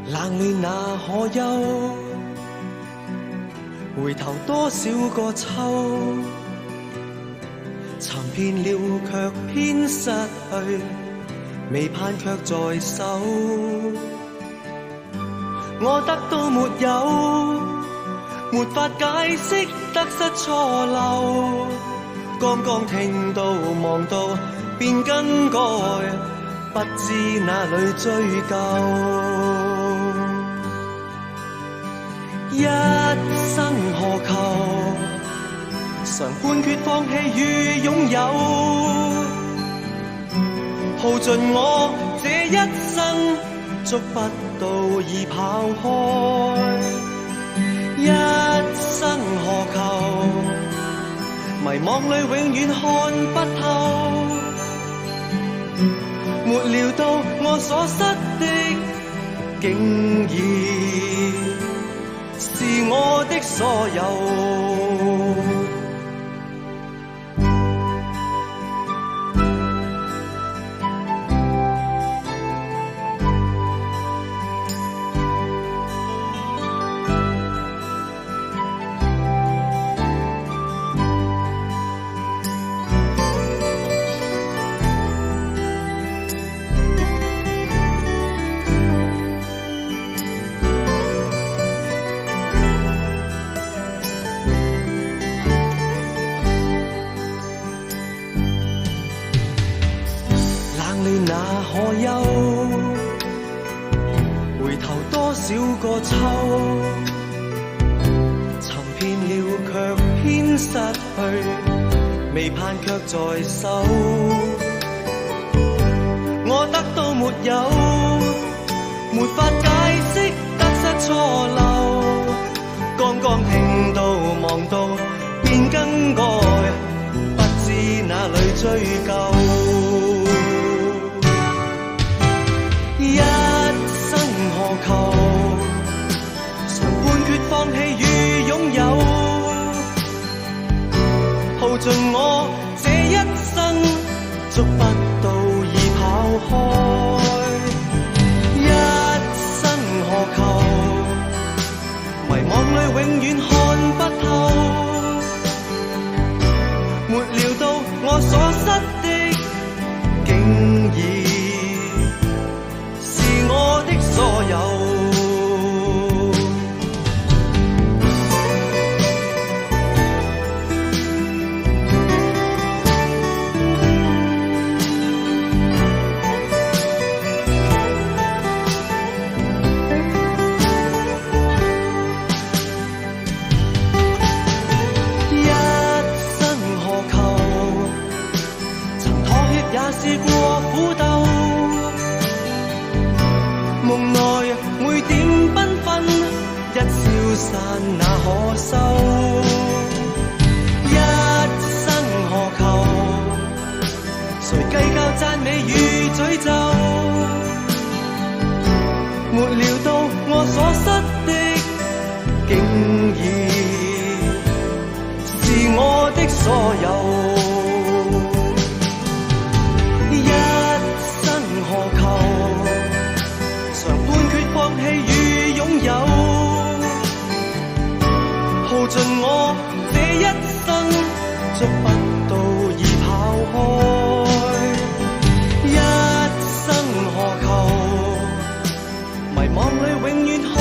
冷暖哪可休？回頭多少個秋，尋遍了卻偏失去，未盼卻在手。我得到沒有，沒法解釋得失錯漏。剛剛聽到望到便更改，不知哪裏追究。一生何求？常判決放棄與擁有，耗盡我這一生，捉不到已跑開。一生何求？迷惘裏永遠看不透，沒料到我所失的，竟然是我的所有。哪可休？回頭多少個秋，尋遍了卻偏失去，未盼卻在手。我得到沒有，沒法解釋得失錯漏。剛剛聽到望到便更改，不知哪裏追究。一生何求？常判決放棄與擁有，耗盡我這一生，捉不到已跑開。一生何求？迷惘裏永遠看不透，沒料到我所失的，竟然我的所有。一生何求？曾妥協也試過苦鬥，夢內每點繽紛，一消散那可收？一生何求？誰計較讚美與詛咒？沒料到我所失的，竟然是我的所有。一生何求？常判決放棄與擁有，耗盡我這一生，捉不到已跑開。一生何求？迷惘裏永遠看